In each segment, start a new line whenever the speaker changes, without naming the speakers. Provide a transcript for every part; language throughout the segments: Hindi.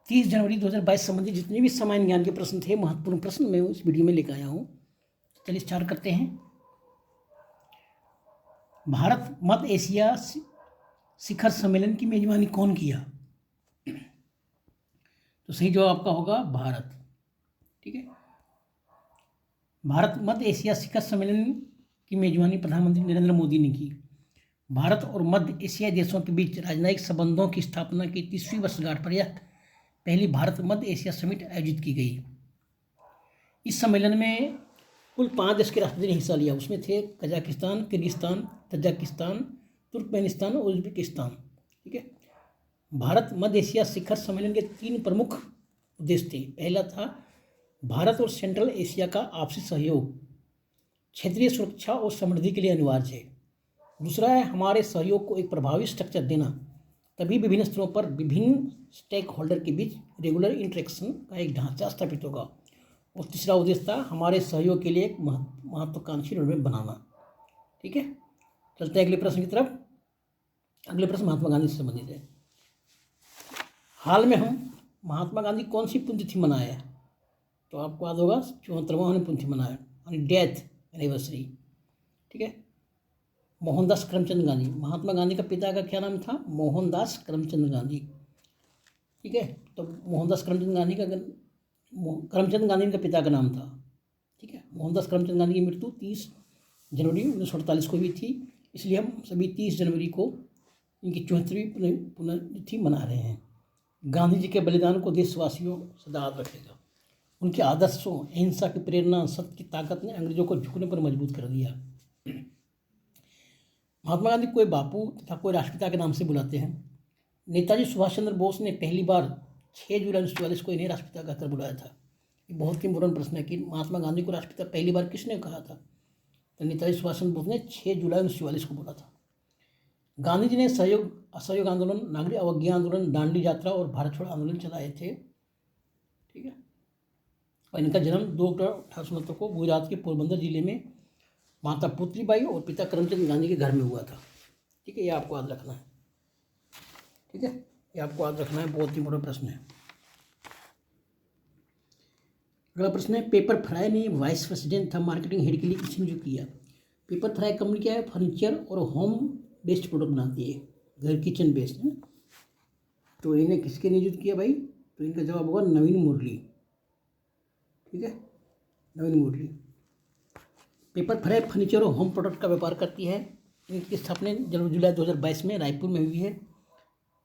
30 जनवरी 2022 संबंधी जितने भी सामान्य ज्ञान के प्रश्न थे, महत्वपूर्ण प्रश्न, मैं उस वीडियो में लेकर आया हूँ। चलिए स्टार्ट करते हैं। भारत मध्य एशिया शिखर सम्मेलन की मेजबानी कौन किया? तो सही जवाब आपका होगा भारत। ठीक है, भारत मध्य एशिया शिखर सम्मेलन की मेजबानी प्रधानमंत्री नरेंद्र मोदी ने की। भारत और मध्य एशियाई देशों के बीच राजनयिक संबंधों की स्थापना की 30वीं वर्षगांठ पर यह पहली भारत मध्य एशिया समिट आयोजित की गई। इस सम्मेलन में कुल 5 देश के राष्ट्रपति ने हिस्सा लिया। उसमें थे कजाकिस्तान, किर्गिस्तान, तजाकिस्तान, तुर्कमेनिस्तान और उज्बेकिस्तान। ठीक है, भारत मध्य एशिया शिखर सम्मेलन के 3 प्रमुख उद्देश्य थे। पहला था भारत और सेंट्रल एशिया का आपसी सहयोग, क्षेत्रीय सुरक्षा और समृद्धि के लिए अनिवार्य है। दूसरा है हमारे सहयोग को एक प्रभावी स्ट्रक्चर देना, तभी विभिन्न स्तरों पर विभिन्न स्टेक होल्डर के बीच रेगुलर इंटरेक्शन का एक ढांचा स्थापित होगा। और तीसरा उद्देश्य था हमारे सहयोग के लिए एक महत्वाकांक्षी रोडमैप बनाना। ठीक है, चलते हैं अगले प्रश्न की तरफ। अगले प्रश्न महात्मा गांधी से संबंधित है। हाल में हम महात्मा गांधी कौन सी पुण्यतिथि मनाया है? तो आपको याद होगा 74वां पुण्यतिथि मनाया, यानी डेथ एनिवर्सरी। ठीक है, मोहनदास करमचंद गांधी, महात्मा गांधी का पिता का क्या नाम था? मोहनदास करमचंद गांधी। ठीक है, तो मोहनदास करमचंद गांधी का पिता का नाम था। ठीक है, मोहनदास करमचंद गांधी की मृत्यु 30 जनवरी 1948 को हुई थी, इसलिए हम सभी 30 जनवरी को इनकी 74वीं पुण्यतिथि मना रहे हैं। गांधी जी के बलिदान को देशवासियों सदा याद रखेगा। उनके आदर्शों, अहिंसा की प्रेरणा, सत्य की ताकत ने अंग्रेजों को झुकने पर मजबूर कर दिया। महात्मा गांधी कोई बापू तथा कोई राष्ट्रपिता के नाम से बुलाते हैं। नेताजी सुभाष चंद्र बोस ने पहली बार 6 जुलाई 1944 को इन्हें राष्ट्रपिता कहकर बुलाया था। ये बहुत ही इम्पोर्टेंट प्रश्न है कि महात्मा गांधी को राष्ट्रपिता पहली बार किसने कहा था? तो नेताजी सुभाष चंद्र बोस ने 6 जुलाई 1944 को बोला था। गांधी जी ने असहयोग आंदोलन, नागरिक अवज्ञा आंदोलन, दांडी यात्रा और भारत छोड़ो आंदोलन चलाए थे। ठीक है, और इनका जन्म 2 अक्टूबर 1869 को गुजरात के पोरबंदर जिले में माता पुतलीबाई और पिता करमचंद गांधी के घर में हुआ था। ठीक है, ये आपको याद रखना है। ठीक है, ये आपको याद रखना है, बहुत ही बड़ा प्रश्न है। अगला प्रश्न है, पेपर फ्राई ने वाइस प्रेसिडेंट था मार्केटिंग हेड के लिए किसने नियुक्त किया? पेपर फ्राई कंपनी क्या है? फर्नीचर और होम बेस्ड प्रोडक्ट बनाती है, घर किचन बेस्ड है। तो इन्हें किसके नियुक्त किया भाई? तो इनका जवाब होगा नवीन मुरली। ठीक है, नवीन मुरली। पेपर फ्राई फर्नीचर और होम प्रोडक्ट का व्यापार करती है। इनकी स्थापना जुलाई 2022 में रायपुर में हुई है।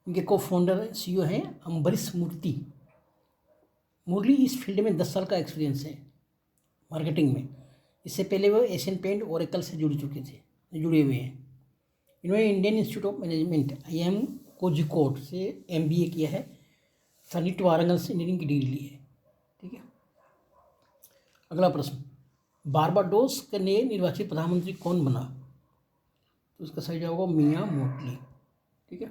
इनके को फाउंडर सीईओ हैं अम्बरीश मूर्ति। मुरली इस फील्ड में 10 साल का एक्सपीरियंस है मार्केटिंग में। इससे पहले वो एशियन पेंट, ओरेकल से जुड़े हुए हैं। इन्होंने Indian institute of management IIM Kozhikode से MBA किया है तथा नीट वारंगल से इंजीनियरिंग की डिग्री ली है। ठीक है, अगला प्रश्न, बारबाडोस के नए निर्वाचित प्रधानमंत्री कौन बना? तो इसका सही जवाब होगा मियां मोटली। ठीक है,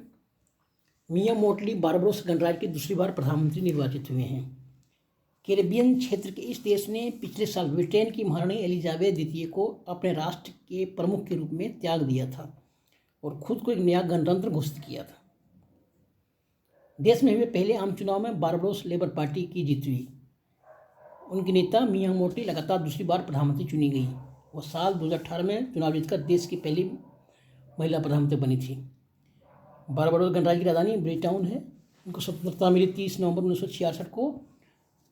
मियां मोटली बारबाडोस गणराज्य की दूसरी बार प्रधानमंत्री निर्वाचित हुए हैं। कैरेबियन क्षेत्र के इस देश ने पिछले साल ब्रिटेन की महारानी एलिजाबेथ द्वितीय को अपने राष्ट्र के प्रमुख के रूप में त्याग दिया था और खुद को एक नया गणतंत्र घोषित किया था। देश में हुए पहले आम चुनाव में बारबाडोस लेबर पार्टी की जीत हुई। उनकी नेता मियां मोटली लगातार दूसरी बार प्रधानमंत्री चुनी गई। वो साल 2018 में चुनाव जीतकर देश की पहली महिला प्रधानमंत्री बनी थी। बारबाडोस गणराज्य की राजधानी ब्रिटाउन है। उनको स्वतंत्रता मिली 30 नवंबर 1966 को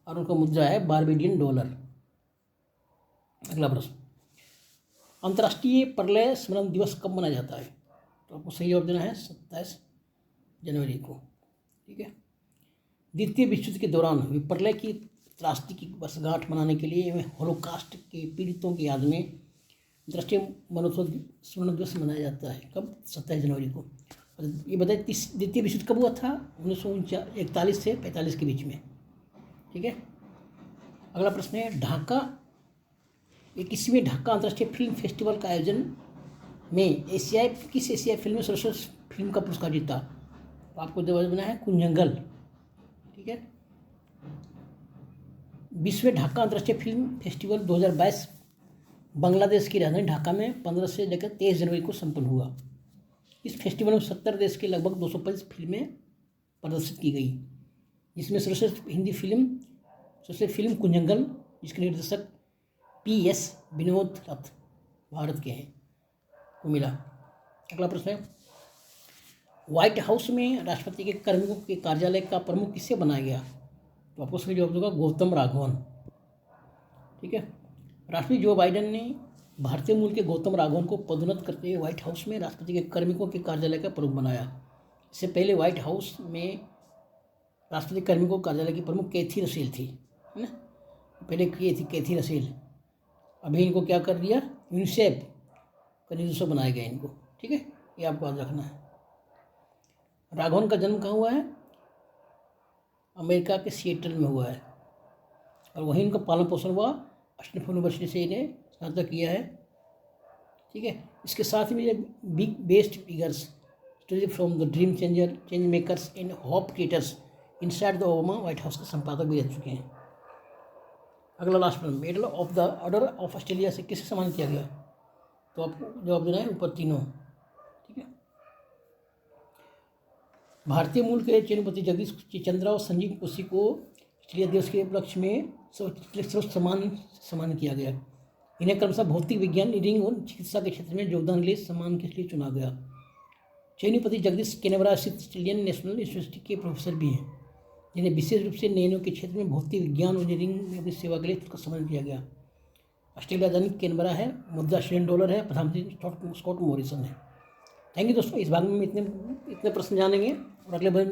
और उनका मुद्रा है बारबेडियन डॉलर। अगला प्रश्न, अंतर्राष्ट्रीय प्रलय स्मरण दिवस कब मनाया जाता है? तो आपको सही जवाब देना है 27 जनवरी को। ठीक है, द्वितीय विश्व युद्ध के दौरान हुई प्रलय की त्रासदी की वर्षगांठ मनाने के लिए होलोकास्ट के पीड़ितों की याद में अंतर्राष्ट्रीय मरणोत्सव स्मरण दिवस मनाया जाता है। कब? 27 जनवरी को। ये बताइए द्वितीय विश्व युद्ध कब हुआ था? 1941 से 45 के बीच में। ठीक है, अगला प्रश्न है, ढाका 21वें ढाका अंतर्राष्ट्रीय फिल्म फेस्टिवल का आयोजन में किस एशियाई फिल्म में सर्वश्रेष्ठ फिल्म का पुरस्कार जीता? तो आपको जवाब देना है कुंजंगल। ठीक है, 20वें ढाका अंतर्राष्ट्रीय फिल्म फेस्टिवल 2022 बांग्लादेश की राजधानी ढाका में 15 से लेकर 23 जनवरी को संपन्न हुआ। इस फेस्टिवल में 70 देश के लगभग 225 फिल्में प्रदर्शित की गई। जिसमें सर्वश्रेष्ठ हिंदी फिल्म सर्वश्रेष्ठ फिल्म कुंजंगल, जिसके निर्देशक PS विनोद रथ भारत के हैं, को मिला। अगला प्रश्न है, व्हाइट हाउस में राष्ट्रपति के कर्मियों के कार्यालय का प्रमुख किसे बनाया गया? तो आपको सही जवाब होगा गौतम राघवन। ठीक है, राष्ट्रपति जो बाइडेन ने भारतीय मूल के गौतम राघवन को पदोन्नत करते हुए व्हाइट हाउस में राष्ट्रपति के कार्मिकों के कार्यालय का प्रमुख बनाया। इससे पहले व्हाइट हाउस में राष्ट्रपति कार्मिकों के कार्यालय की प्रमुख कैथी रसेल थी, है ना, पहले की थी कैथी रसेल। अभी इनको क्या कर दिया, यूनिसेफ का निदेशक बनाया गया इनको। ठीक है, ये आपको याद रखना है। राघवन का जन्म कहाँ हुआ है? अमेरिका के सिएटल में हुआ है, और वहीं इनका पालन पोषण हुआ। स्टैनफोर्ड यूनिवर्सिटी से इन्हें स्नातक किया है। ठीक है, इसके साथ में ये big best figures story from the dream changer, change makers and hope creators inside the Obama white house के संपादक भी रह चुके हैं। अगला लास्ट प्रश्न, medal of the order of Australia से किसे सम्मानित किया गया? तो आपको जवाब देना है ऊपर तीनों। ठीक है, भारतीय मूल के चेन्नपति जगदीश चंद्रा और संजीव कोशी को ऑस्ट्रेलिया दिवस के उपलक्ष्य में सर्वोच्च सम्मान किया गया। इन्हें क्रमशः भौतिक विज्ञान, इंजीनियरिंग और चिकित्सा के क्षेत्र में योगदान के लिए सम्मान के लिए चुना गया। चेन्नपति जगदीश कैनबरा स्थित ऑस्ट्रेलियन नेशनल यूनिवर्सिटी के प्रोफेसर भी हैं, जिन्हें विशेष रूप से नैनो के क्षेत्र में भौतिक विज्ञान और इंजीनियरिंग में अपनी सेवा के लिए उसका सम्मान किया गया। ऑस्ट्रेलिया राजधानी कैनबरा है, मुद्रा $1 है, प्रधानमंत्री स्कॉट मॉरिसन है। थैंक यू दोस्तों, इस भाग में इतने प्रश्न जानेंगे और अगले बार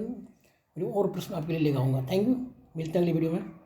और प्रश्न आपके लिए लेकर आऊँगा। थैंक यू, मिलते हैं अगली वीडियो में।